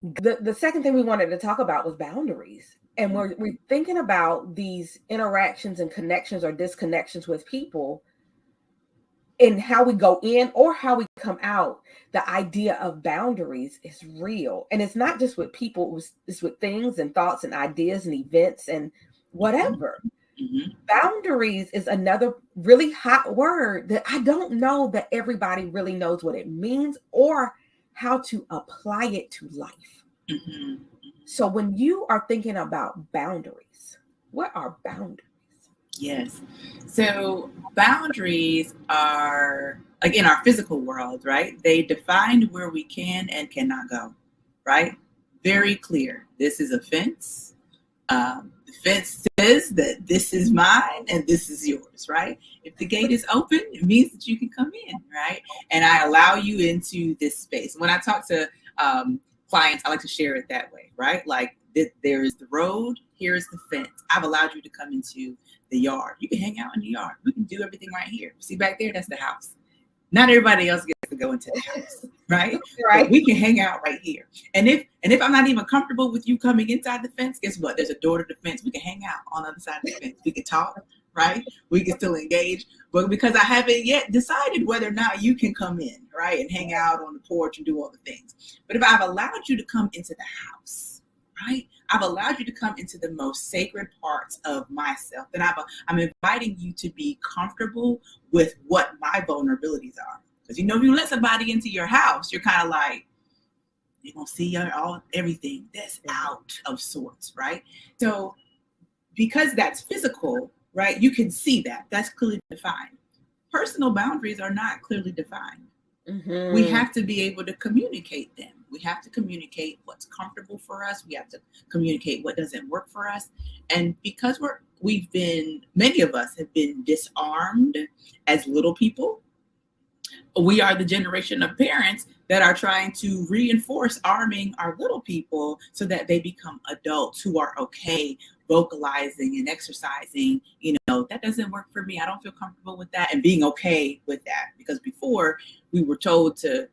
The second thing we wanted to talk about was boundaries. And we're thinking about these interactions and connections or disconnections with people and how we go in or how we come out. The idea of boundaries is real. And it's not just with people, it's with things and thoughts and ideas and events and whatever. Mm-hmm. Boundaries is another really hot word that I don't know that everybody really knows what it means or how to apply it to life. Mm-hmm. So when you are thinking about boundaries, what are boundaries? Yes. So boundaries are, like in our physical world, right? They define where we can and cannot go, right? Very clear. This is a fence. The fence says that this is mine and this is yours, right? If the gate is open, it means that you can come in, right? And I allow you into this space. When I talk to clients, I like to share it that way, right? Like there is the road, here is the fence. I've allowed you to come into the yard. You can hang out in the yard. We can do everything right here. See back there, that's the house. Not everybody else gets to go into the house, right? Right. But we can hang out right here. And if I'm not even comfortable with you coming inside the fence, guess what? There's a door to the fence. We can hang out on the other side of the fence. We can talk, right? We can still engage. But because I haven't yet decided whether or not you can come in, right? And hang out on the porch and do all the things. But if I've allowed you to come into the house, right? I've allowed you to come into the most sacred parts of myself. Then I'm inviting you to be comfortable with what my vulnerabilities are. Because if you let somebody into your house, you're kind of like, they're going to see everything that's out of sorts, right? So because that's physical, right, you can see that. That's clearly defined. Personal boundaries are not clearly defined. Mm-hmm. We have to be able to communicate them. We have to communicate what's comfortable for us. We have to communicate what doesn't work for us. And because many of us have been disarmed as little people, we are the generation of parents that are trying to reinforce arming our little people so that they become adults who are okay vocalizing and exercising, that doesn't work for me. I don't feel comfortable with that, and being okay with that. Because before we were told to,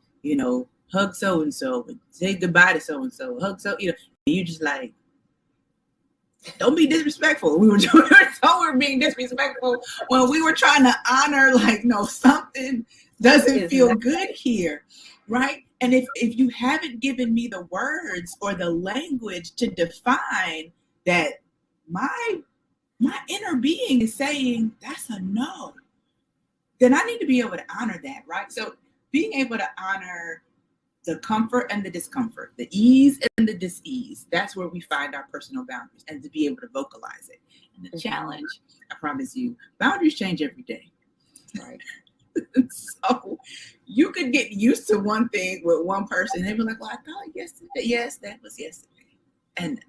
hug so-and-so and say goodbye to so-and-so, hug and you just like, don't be disrespectful. We were told we're being disrespectful when we were trying to honor, like, no, something doesn't feel good here, right? And if you haven't given me the words or the language to define that my inner being is saying that's a no, then I need to be able to honor that, right? So being able to honor the comfort and the discomfort, the ease and the dis-ease, that's where we find our personal boundaries, and to be able to vocalize it. And the challenge, I promise you, boundaries change every day, right? So you could get used to one thing with one person. They were like, well, I thought yesterday. Yes, that was yesterday. And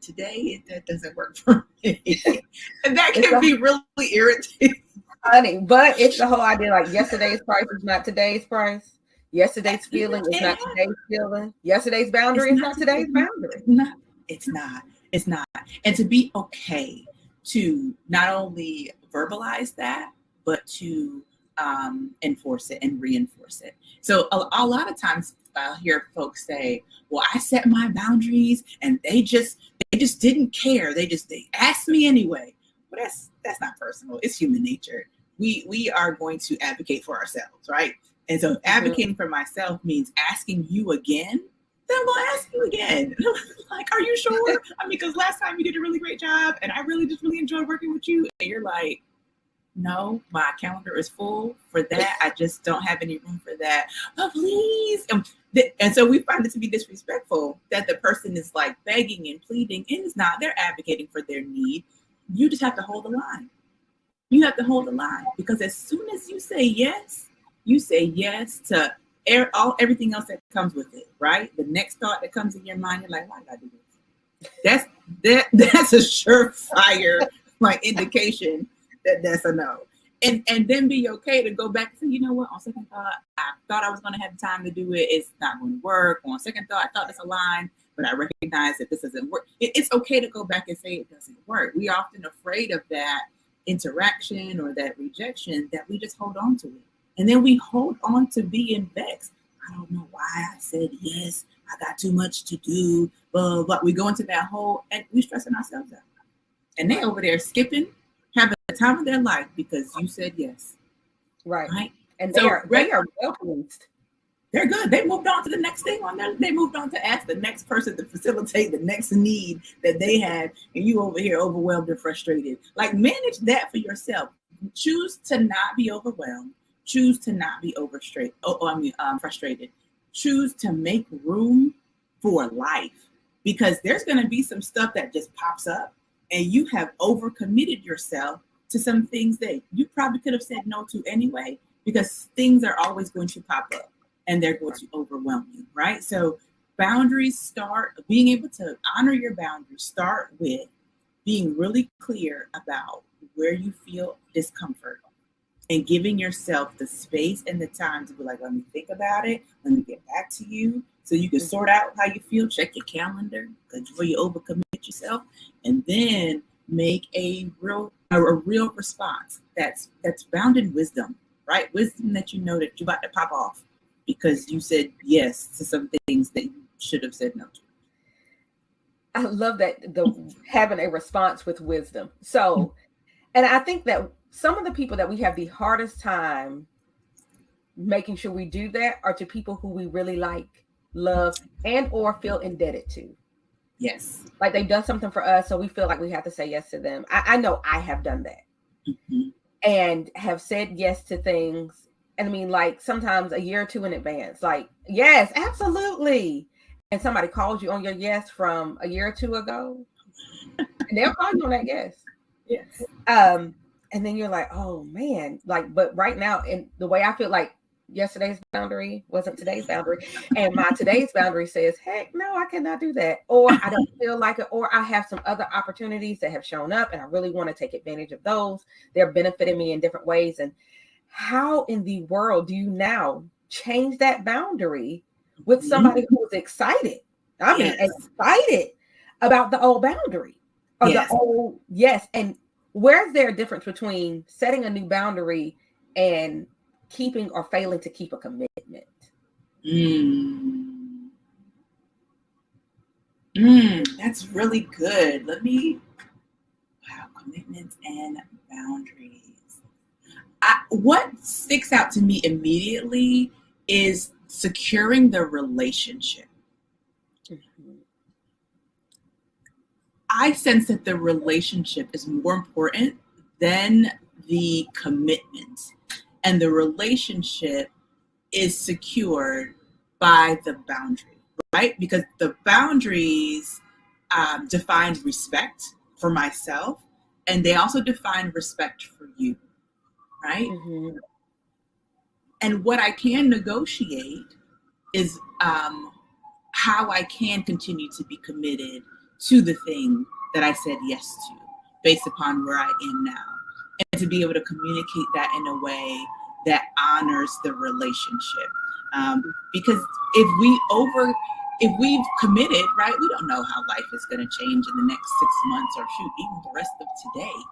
today that doesn't work for me. And that can be really irritating. Funny, but it's the whole idea, like, yesterday's price is not today's price. Yesterday's feeling is not today's feeling. Yesterday's boundary is not today's boundary. It's not. And to be okay to not only verbalize that, but to enforce it and reinforce it. So a lot of times I'll hear folks say, well, I set my boundaries and they just didn't care. They asked me anyway. Well, that's not personal. It's human nature. We are going to advocate for ourselves, right? And so advocating for myself means asking you again. Then I'm going to ask you again. Like, are you sure? Because last time you did a really great job and I really enjoyed working with you. And you're like, no, my calendar is full for that. I just don't have any room for that. Oh, please. And so we find it to be disrespectful that the person is like begging and pleading, and it's not. They're advocating for their need. You just have to hold the line. You have to hold the line, because as soon as you say yes to everything else that comes with it, right? The next thought that comes in your mind, you're like, why did I do this? That's a surefire like indication that's a no. And then be okay to go back and say, you know what, on second thought, I thought I was going to have time to do it. It's not going to work. On second thought, I thought this aligned, but I recognize that this doesn't work. It's okay to go back and say it doesn't work. We are often afraid of that interaction or that rejection that we just hold on to it. And then we hold on to being vexed. I don't know why I said yes. I got too much to do, blah, blah. We go into that hole and we stressing ourselves out. And they over there skipping, having the time of their life because you said yes. Right. And So they are well pleased. They're good. They moved on to the next thing on there. They moved on to ask the next person to facilitate the next need that they had. And you over here overwhelmed and frustrated. Like, manage that for yourself. Choose to not be overwhelmed. Choose to not be frustrated. Choose to make room for life, because there's going to be some stuff that just pops up and you have overcommitted yourself to some things that you probably could have said no to anyway, because things are always going to pop up and they're going to overwhelm you, right? So boundaries start, being able to honor your boundaries start with being really clear about where you feel discomfort and giving yourself the space and the time to be like, let me think about it. Let me get back to you. So you can sort out how you feel, check your calendar before you overcommit yourself, and then make a real response that's bound in wisdom, right? Wisdom that you know that you're about to pop off because you said yes to some things that you should have said no to. I love that, having a response with wisdom. So, and I think that some of the people that we have the hardest time making sure we do that are to people who we really like, love, and or feel indebted to. Yes. Like they've done something for us, so we feel like we have to say yes to them. I know I have done that. Mm-hmm. And have said yes to things. And I mean, like sometimes a year or two in advance, like, yes, absolutely. And somebody calls you on your yes from a year or two ago, and they'll call you on that yes. Yes. And then you're like, oh man, like, but right now, and the way I feel, like yesterday's boundary wasn't today's boundary, and my today's boundary says, heck no, I cannot do that, or I don't feel like it, or I have some other opportunities that have shown up and I really want to take advantage of those. They're benefiting me in different ways. And how in the world do you now change that boundary with somebody who is excited? I mean, excited about the old boundary or the old yes. And where's there a difference between setting a new boundary and keeping or failing to keep a commitment? That's really good. Commitments and boundaries. What sticks out to me immediately is securing the relationship. Mm-hmm. I sense that the relationship is more important than the commitment, and the relationship is secured by the boundary, right? Because the boundaries define respect for myself, and they also define respect for you, right? Mm-hmm. And what I can negotiate is how I can continue to be committed to the thing that I said yes to based upon where I am now. And to be able to communicate that in a way that honors the relationship. Because if we've committed, right, we don't know how life is going to change in the next 6 months or even the rest of today.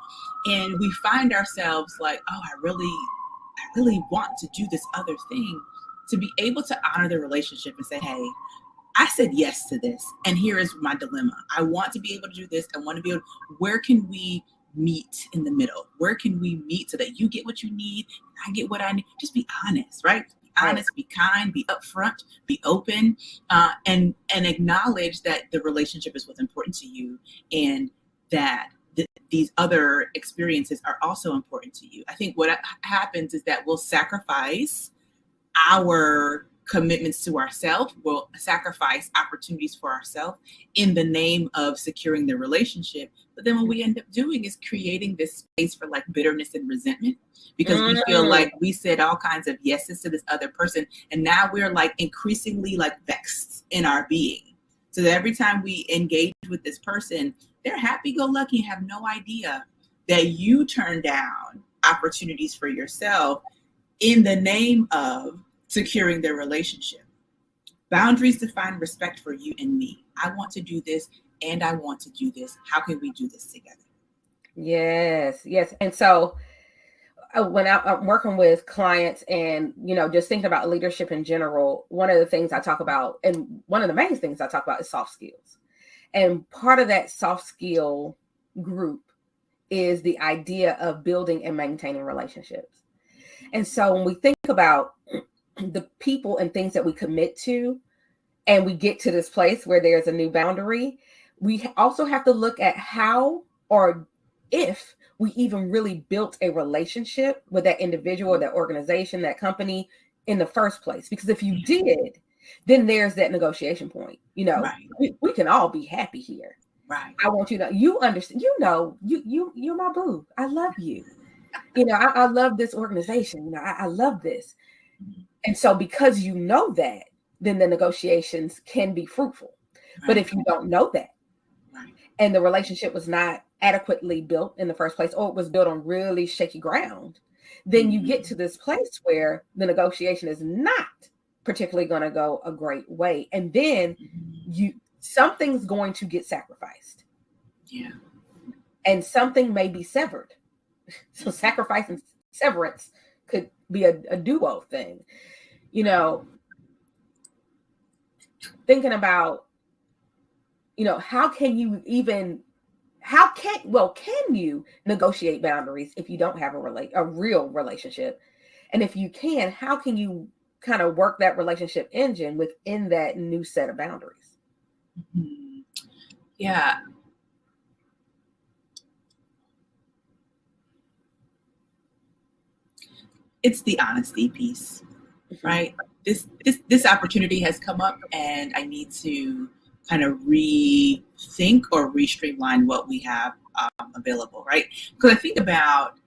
And we find ourselves like, oh, I really want to do this other thing. To be able to honor the relationship and say, hey, I said yes to this, and here is my dilemma. I want to be able to do this. I want to be able, where can we meet in the middle? Where can we meet so that you get what you need, I get what I need? Just be honest, right? Be honest, be kind, be upfront, be open, and acknowledge that the relationship is what's important to you, and that these other experiences are also important to you. I think what happens is that we'll sacrifice our commitments to ourselves, we'll sacrifice opportunities for ourselves in the name of securing the relationship. But then what we end up doing is creating this space for like bitterness and resentment, because we feel like we said all kinds of yeses to this other person, and now we're like increasingly like vexed in our being. So that every time we engage with this person, they're happy-go-lucky, have no idea that you turn down opportunities for yourself in the name of securing their relationship. Boundaries define respect for you and me. I want to do this, and I want to do this. How can we do this together? Yes. And so I'm working with clients and, just thinking about leadership in general, one of the things I talk about, and one of the main things I talk about, is soft skills. And part of that soft skill group is the idea of building and maintaining relationships. And so when we think about the people and things that we commit to, and we get to this place where there's a new boundary, we also have to look at how, or if we even really built a relationship with that individual or that organization, that company in the first place. Because if you did, then there's that negotiation point. Right. We can all be happy here. Right. I want you to, you understand, you're my boo. I love you. I love this organization. I love this. And so because you know that, then the negotiations can be fruitful. Right. But if you don't know that, right, and the relationship was not adequately built in the first place, or it was built on really shaky ground, then you get to this place where the negotiation is not particularly going to go a great way. And then something's going to get sacrificed. Yeah. And something may be severed. So sacrifice and severance could be a duo thing. Thinking about, can you negotiate boundaries if you don't have a real relationship? And if you can, how can you kind of work that relationship engine within that new set of boundaries? Mm-hmm. Yeah. It's the honesty piece, right? This opportunity has come up, and I need to kind of rethink or re-streamline what we have available, right? Because I think about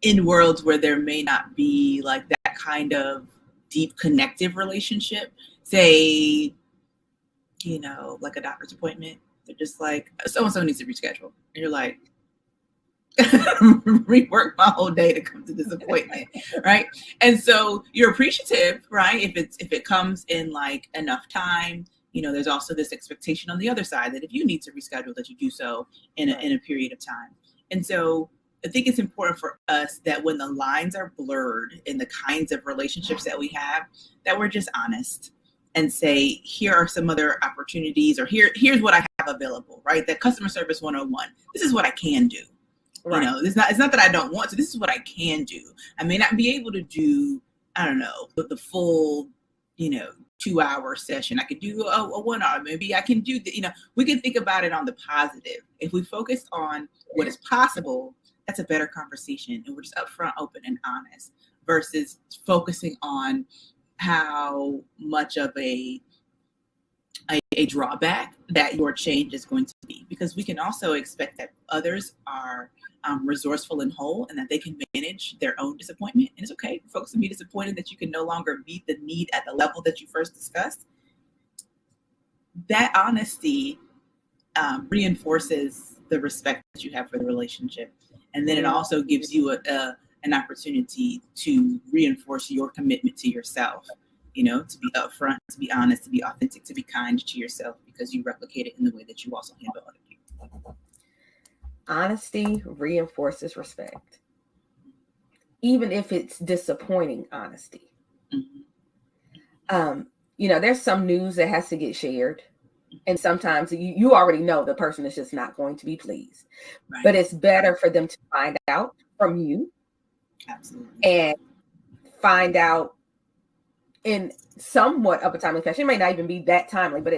in worlds where there may not be like that kind of deep connective relationship, say, like a doctor's appointment, they're just like, so-and-so needs to reschedule. And you're like, rework my whole day to come to this appointment, right? And so you're appreciative, right? If it comes in like enough time, there's also this expectation on the other side that if you need to reschedule, that you do so in a period of time. And so I think it's important for us that when the lines are blurred in the kinds of relationships that we have, that we're just honest and say, here are some other opportunities, or here's what I have available, right? That customer service 101, this is what I can do. Right. It's not that I don't want to. This is what I can do. I may not be able to do, I don't know, the full, 2-hour session. I could do a 1 hour. Maybe I can do we can think about it on the positive. If we focus on what is possible, that's a better conversation. And we're just upfront, open, and honest versus focusing on how much of a drawback that your change is going to be, because we can also expect that others are resourceful and whole, and that they can manage their own disappointment. And it's okay for folks to be disappointed that you can no longer meet the need at the level that you first discussed. That honesty reinforces the respect that you have for the relationship. And then it also gives you an opportunity to reinforce your commitment to yourself, to be upfront, to be honest, to be authentic, to be kind to yourself, because you replicate it in the way that you also handle other people. Honesty reinforces respect, even if it's disappointing honesty. Mm-hmm. There's some news that has to get shared, and sometimes you already know the person is just not going to be pleased. Right. But it's better for them to find out from you. Absolutely. And find out in somewhat of a timely fashion. It may not even be that timely, but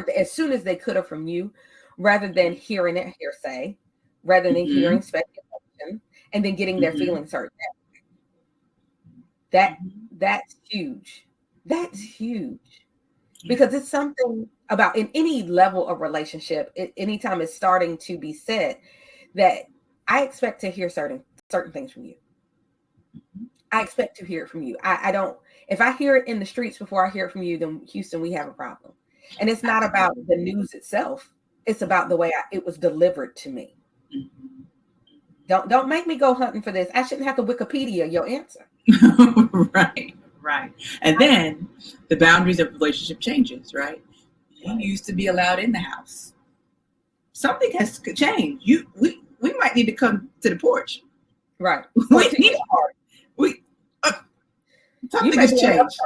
as soon as they could have from you, rather than hearing it hearsay, rather than hearing speculation, and then getting their feelings hurt. That's huge. That's huge. Because it's something about, in any level of relationship, anytime it's starting to be said, that I expect to hear certain things from you. I expect to hear it from you. I don't, if I hear it in the streets before I hear it from you, then Houston, we have a problem. And it's not about the news itself. It's about the way it was delivered to me. Mm-hmm. Don't make me go hunting for this. I shouldn't have to Wikipedia your answer. Right. And then the boundaries of relationship changes, right? You used to be allowed in the house. Something has changed. We might need to come to the porch. Right. We need we something has changed.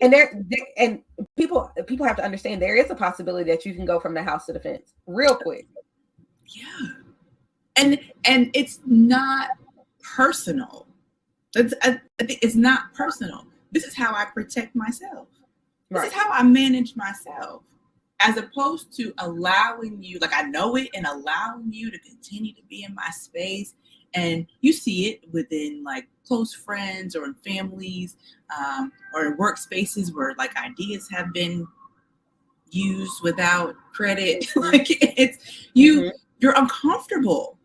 And people have to understand there is a possibility that you can go from the house to the fence real quick. Yeah. And it's not personal. It's not personal. This is how I protect myself. This is how I manage myself, as opposed to allowing you, like I know it, and allowing you to continue to be in my space. And you see it within like close friends or in families, or in workspaces where like ideas have been used without credit. Like it's you're uncomfortable.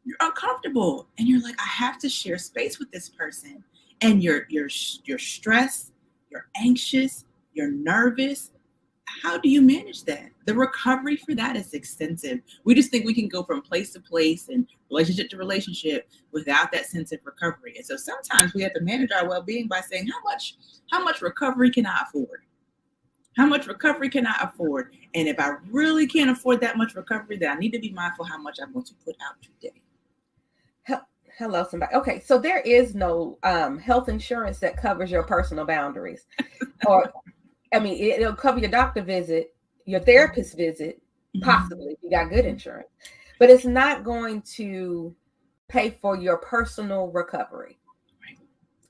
You're uncomfortable, and you're like, I have to share space with this person. And you're stressed, you're anxious, you're nervous. How do you manage that? The recovery for that is extensive. We just think we can go from place to place and relationship to relationship without that sense of recovery. And so sometimes we have to manage our well-being by saying, how much recovery can I afford? How much recovery can I afford? And if I really can't afford that much recovery, then I need to be mindful how much I'm going to put out today. Hello, somebody. Okay, so there is no health insurance that covers your personal boundaries. Or, I mean, it'll cover your doctor visit, your therapist visit, possibly if you got good insurance. But it's not going to pay for your personal recovery. Right.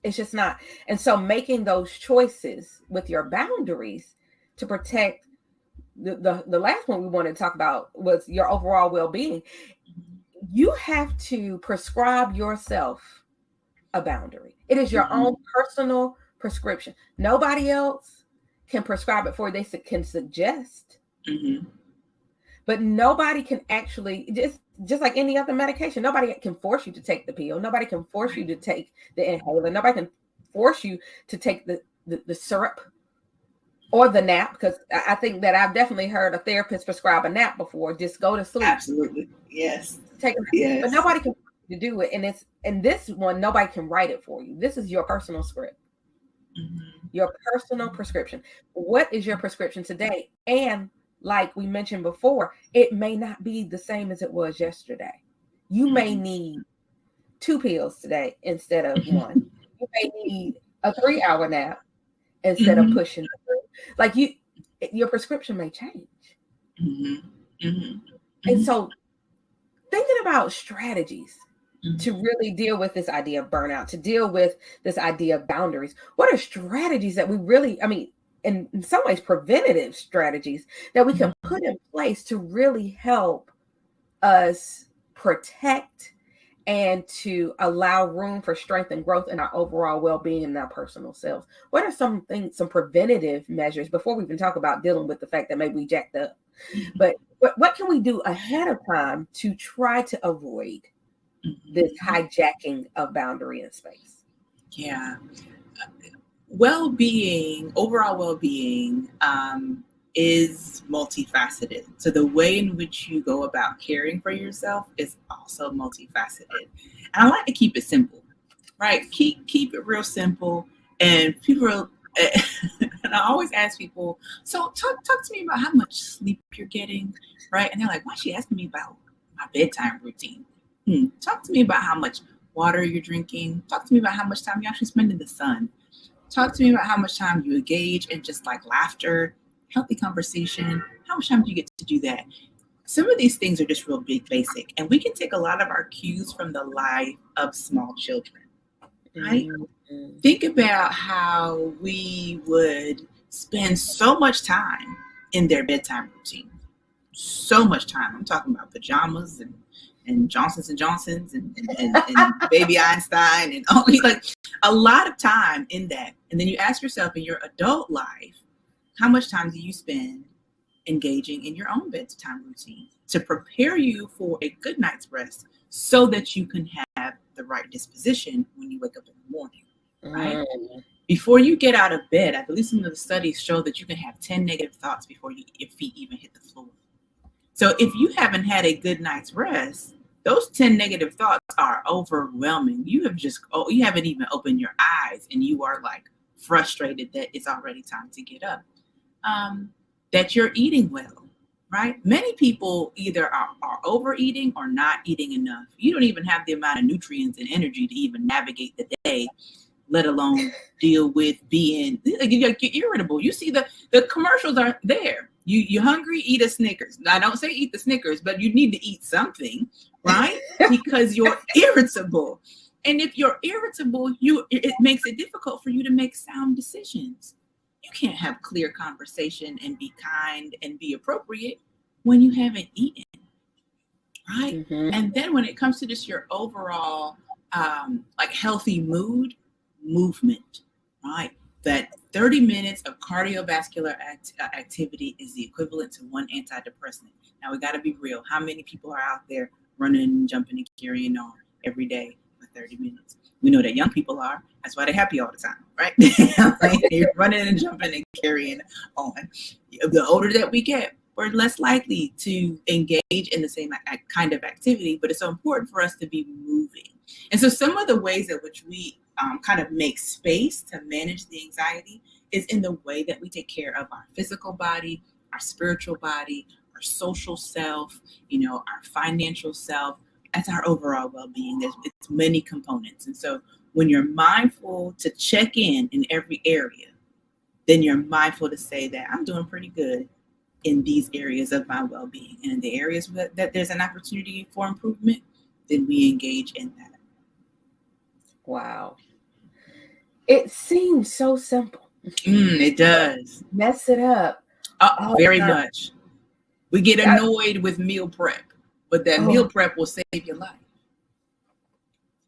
It's just not. And so making those choices with your boundaries to protect the last one we wanted to talk about was your overall well-being. You have to prescribe yourself a boundary. It is your own personal prescription. Nobody else can prescribe it for you. They can suggest, but nobody can actually, just like any other medication, nobody can force you to take the pill. Nobody can force you to take the inhaler. Nobody can force you to take the syrup or the nap, because I think that I've definitely heard a therapist prescribe a nap before. Just go to sleep. Absolutely. Yes. Take a nap. Yes. But nobody can to do it. And this one, nobody can write it for you. This is your personal script. Your personal prescription. What is your prescription today? And like we mentioned before, it may not be the same as it was yesterday. You may need 2 pills today instead of 1. You may need a 3-hour nap instead of pushing through. Like your prescription may change. And so thinking about strategies to really deal with this idea of burnout, to deal with this idea of boundaries, what are strategies that we really, I mean, in some ways, preventative strategies that we can put in place to really help us protect and to allow room for strength and growth in our overall well-being and our personal selves? What are some preventative measures, before we even talk about dealing with the fact that maybe we jacked up, but what can we do ahead of time to try to avoid this hijacking of boundary and space? Yeah. Well-being, overall well-being, is multifaceted. So the way in which you go about caring for yourself is also multifaceted. And I like to keep it simple, right? Keep it real simple. And people, and I always ask people, so talk to me about how much sleep you're getting, right? And they're like, why is she asking me about my bedtime routine? Talk to me about how much water you're drinking. Talk to me about how much time you actually spend in the sun. Talk to me about how much time you engage in just like laughter, healthy conversation. How much time do you get to do that? Some of these things are just real basic, and we can take a lot of our cues from the life of small children, right? Think about how we would spend so much time in their bedtime routine. So much time. I'm talking about pajamas and Johnsons and Johnsons and Baby Einstein and only like a lot of time in that. And then you ask yourself, in your adult life, how much time do you spend engaging in your own bedtime routine to prepare you for a good night's rest so that you can have the right disposition when you wake up in the morning, right? Before you get out of bed, I believe some of the studies show that you can have 10 negative thoughts before your feet even hit the floor. So if you haven't had a good night's rest, those 10 negative thoughts are overwhelming. You haven't even opened your eyes, and you are like frustrated that it's already time to get up. That you're eating well, right? Many people either are overeating or not eating enough. You don't even have the amount of nutrients and energy to even navigate the day, let alone deal with being like, you get irritable. You see the commercials are there. You hungry, eat a Snickers. I don't say eat the Snickers, but you need to eat something, right? Because you're irritable. And if you're irritable, it makes it difficult for you to make sound decisions. You can't have clear conversation and be kind and be appropriate when you haven't eaten, right? Mm-hmm. And then when it comes to just your overall like healthy mood, movement, right? That 30 minutes of cardiovascular activity is the equivalent to one antidepressant. Now we got to be real. How many people are out there running and jumping and carrying on every day for 30 minutes? We know that young people are. That's why they're happy all the time, right? Like, you're running and jumping and carrying on. The older that we get, we're less likely to engage in the same kind of activity, but it's so important for us to be moving. And so some of the ways in which we kind of make space to manage the anxiety is in the way that we take care of our physical body, our spiritual body, our social self, our financial self. That's our overall well-being. It's many components. And so when you're mindful to check in every area, then you're mindful to say that I'm doing pretty good in these areas of my well-being. And in the areas that there's an opportunity for improvement, then we engage in that. Wow. It seems so simple. It does. Mess it up. Very much. We get annoyed with meal prep, but that meal prep will save your life.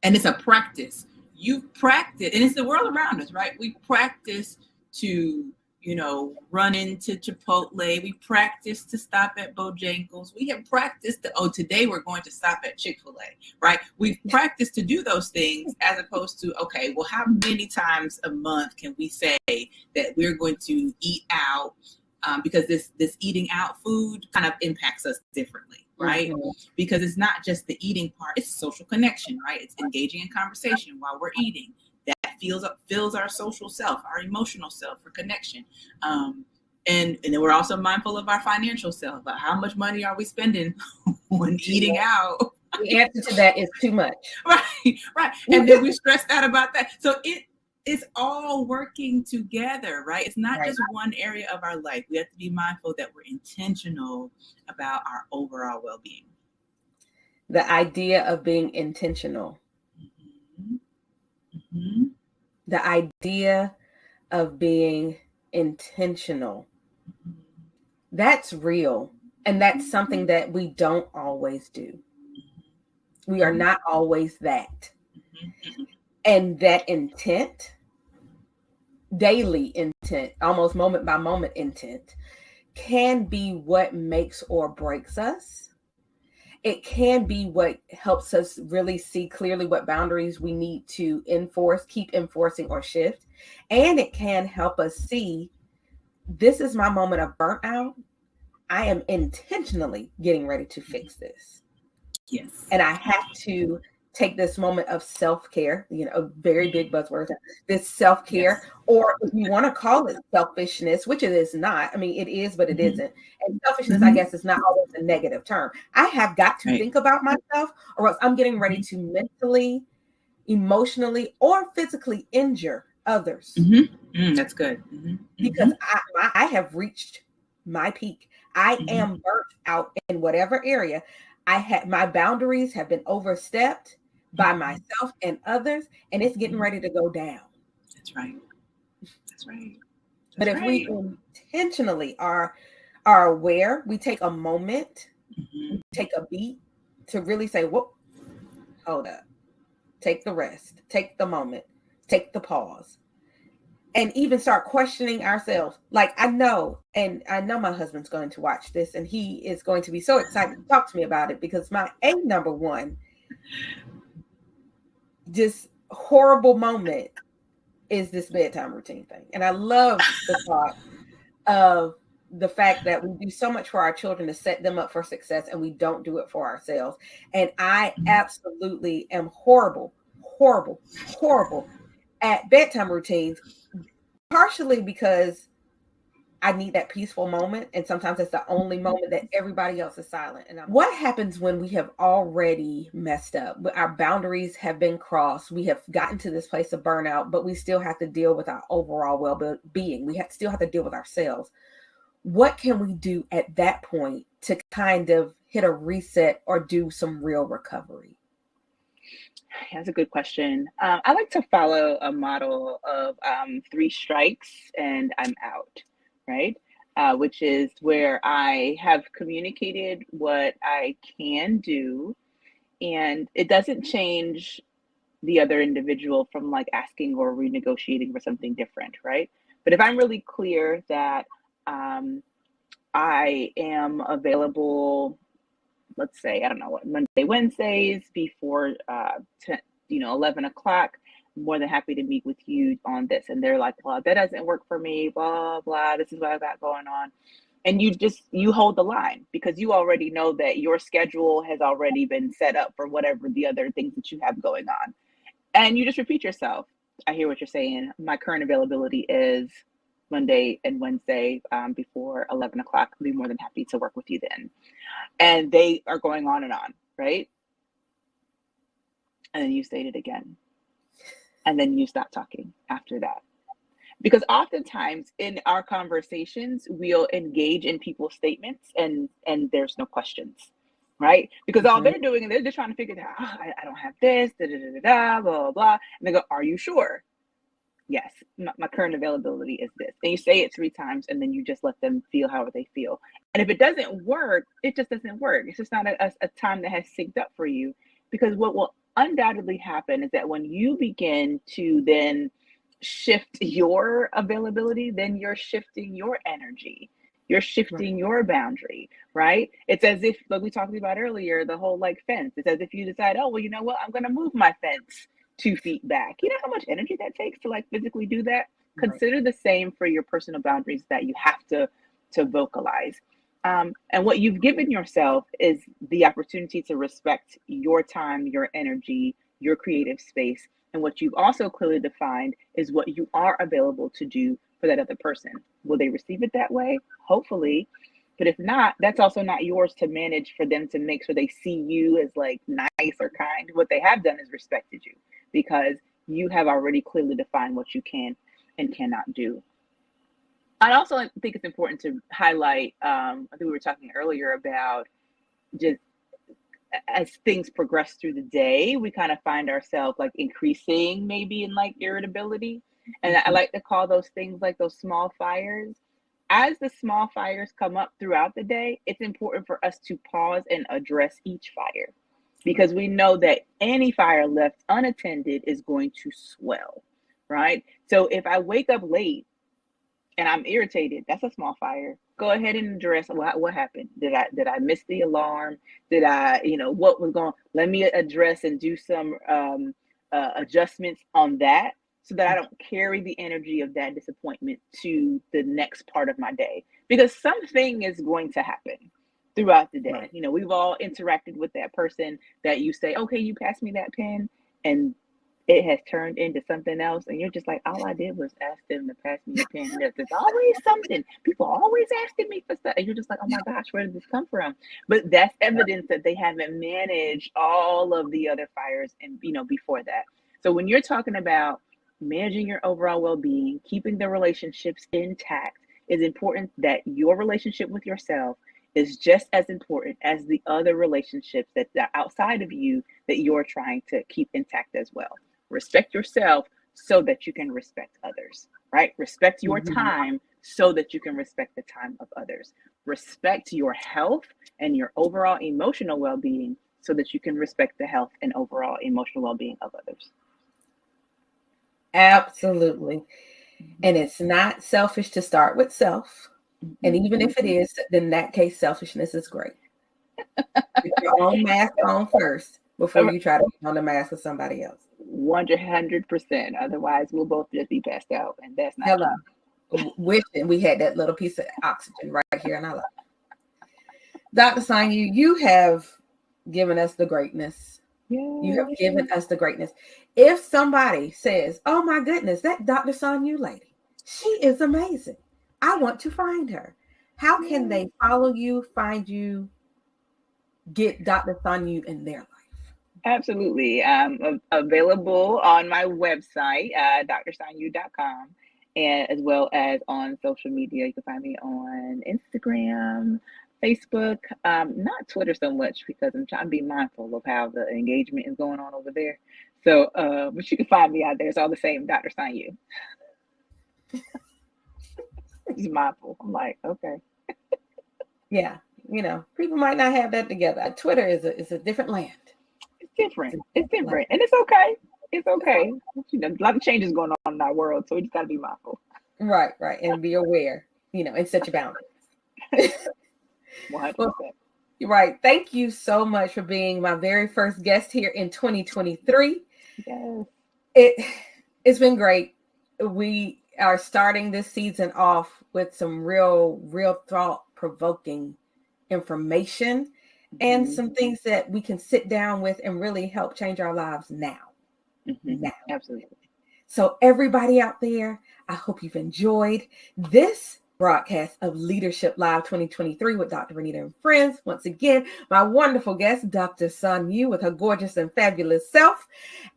And it's a practice. You've practiced, and it's the world around us, right? We practice to, run into Chipotle. We practice to stop at Bojangles. We have practiced today we're going to stop at Chick-fil-A, right? We've practiced to do those things as opposed to, okay, well, how many times a month can we say that we're going to eat out? Because this eating out food kind of impacts us differently, right? Mm-hmm. Because it's not just the eating part, it's social connection, right? It's engaging in conversation while we're eating. That fills our social self, our emotional self for connection. And then we're also mindful of our financial self. How much money are we spending on eating out? The answer to that is too much. Right. And then we're stressed out about that. So it's all working together, right? It's not just one area of our life. We have to be mindful that we're intentional about our overall well-being. The idea of being intentional. Mm-hmm. The idea of being intentional. That's real. And that's something that we don't always do. We are not always that. And that intent, daily intent, almost moment by moment intent, can be what makes or breaks us. It can be what helps us really see clearly what boundaries we need to enforce, keep enforcing, or shift. And it can help us see, this is my moment of burnout. I am intentionally getting ready to fix this. Yes. And I have to take this moment of self-care, a very big buzzword, this self-care, or if you want to call it selfishness, which it is not. I mean, it is, but it isn't. And selfishness, I guess, is not always a negative term. I have got to think about myself, or else I'm getting ready to mentally, emotionally, or physically injure others. That's good. Because I have reached my peak. I am burnt out in whatever area. My boundaries have been overstepped by myself and others, and it's getting ready to go down. That's right. But if we intentionally are aware, we take a moment, we take a beat to really say, whoa, hold up, take the rest, take the moment, take the pause, and even start questioning ourselves. Like, I know my husband's going to watch this, and he is going to be so excited to talk to me about it, because my number one just horrible moment is this bedtime routine thing. And I love the thought of the fact that we do so much for our children to set them up for success, and we don't do it for ourselves. And I absolutely am horrible at bedtime routines, partially because I need that peaceful moment. And sometimes it's the only moment that everybody else is silent. And what happens when we have already messed up? Our boundaries have been crossed. We have gotten to this place of burnout, but we still have to deal with our overall well-being. We still have to deal with ourselves. What can we do at that point to kind of hit a reset or do some real recovery? That's a good question. I like to follow a model of 3 strikes and I'm out, right? Which is where I have communicated what I can do, and it doesn't change the other individual from like asking or renegotiating for something different, right? But if I'm really clear that I am available, let's say, I don't know what, Monday, Wednesdays before 10, 11 o'clock, more than happy to meet with you on this. And they're like, well, that doesn't work for me, blah, blah, this is what I've got going on. And you hold the line because you already know that your schedule has already been set up for whatever the other things that you have going on. And you just repeat yourself. I hear what you're saying. My current availability is Monday and Wednesday before 11 o'clock. I'll be more than happy to work with you then. And they are going on, right? And then you state it again. And then you stop talking after that. Because oftentimes in our conversations, we'll engage in people's statements and there's no questions, right? Because all they're doing is they're just trying to figure out, I don't have this, da, da, da, da, blah, blah. And they go, are you sure? Yes, my current availability is this. And you say it 3 times and then you just let them feel however they feel. And if it doesn't work, it just doesn't work. It's just not a time that has synced up for you. Because what will undoubtedly happen is that when you begin to then shift your availability, then you're shifting your energy. You're shifting your boundary, right? It's as if, like we talked about earlier, the whole like fence. It's as if you decide, oh, well, you know what? I'm going to move my fence 2 feet back. You know how much energy that takes to like physically do that? Right. Consider the same for your personal boundaries that you have to vocalize. And what you've given yourself is the opportunity to respect your time, your energy, your creative space. And what you've also clearly defined is what you are available to do for that other person. Will they receive it that way? Hopefully. But if not, that's also not yours to manage for them to make sure they see you as like nice or kind. What they have done is respected you because you have already clearly defined what you can and cannot do. I also think it's important to highlight, I think we were talking earlier about just as things progress through the day, we kind of find ourselves like increasing maybe in like irritability. And I like to call those things like those small fires. As the small fires come up throughout the day, it's important for us to pause and address each fire because we know that any fire left unattended is going to swell, right? So if I wake up late and I'm irritated, that's a small fire. Go ahead and address what happened. Did I miss the alarm? Did I, what was going on? Let me address and do some adjustments on that so that I don't carry the energy of that disappointment to the next part of my day. Because something is going to happen throughout the day. Right. We've all interacted with that person that you say, okay, you pass me that pen, and it has turned into something else, and you're just like, all I did was ask them to pass me a pen. There's always something. People are always asking me for stuff, and you're just like, oh my gosh, where did this come from? But that's evidence that they haven't managed all of the other fires and before that. So when you're talking about managing your overall well-being, keeping the relationships intact, it's important that your relationship with yourself is just as important as the other relationships that are outside of you that you're trying to keep intact as well. Respect yourself so that you can respect others, right? Respect your time so that you can respect the time of others. Respect your health and your overall emotional well-being so that you can respect the health and overall emotional well-being of others. Absolutely. And it's not selfish to start with self. And even if it is, then in that case, selfishness is great. Get your own mask on first before you try to put on the mask of somebody else. 100%. Otherwise, we'll both just be passed out, and that's not true. Wishing we had that little piece of oxygen right here in our life. Dr. Sannyu, you have given us the greatness. Yeah. You have given us the greatness. If somebody says, oh my goodness, that Dr. Sannyu lady, she is amazing. I want to find her. How can they follow you, find you, get Dr. Sannyu in their life? Absolutely. Available on my website, drsannyu.com, and as well as on social media. You can find me on Instagram, Facebook, not Twitter so much because I'm trying to be mindful of how the engagement is going on over there. So, but you can find me out there. It's all the same, Dr. Sannyu. Just mindful. I'm like, okay. Yeah, people might not have that together. Twitter is a different land. It's different. It's different, and it's okay. It's okay. A lot of changes going on in our world, so we just got to be mindful. Right, and be aware, and set your boundaries. 100%. Well, right. Thank you so much for being my very first guest here in 2023. Yes. It's been great. We are starting this season off with some real thought-provoking information and some things that we can sit down with and really help change our lives now. Now. Absolutely. So everybody out there, I hope you've enjoyed this broadcast of Leadership Live 2023 with Dr. Renita and friends. Once again, my wonderful guest, Dr. Sannyu, with her gorgeous and fabulous self.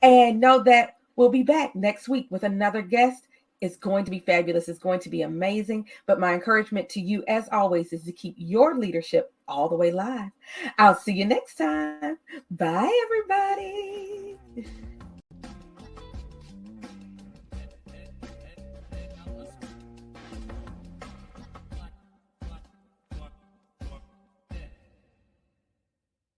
And know that we'll be back next week with another guest. It's going to be fabulous. It's going to be amazing. But my encouragement to you, as always, is to keep your leadership all the way live. I'll see you next time. Bye, everybody.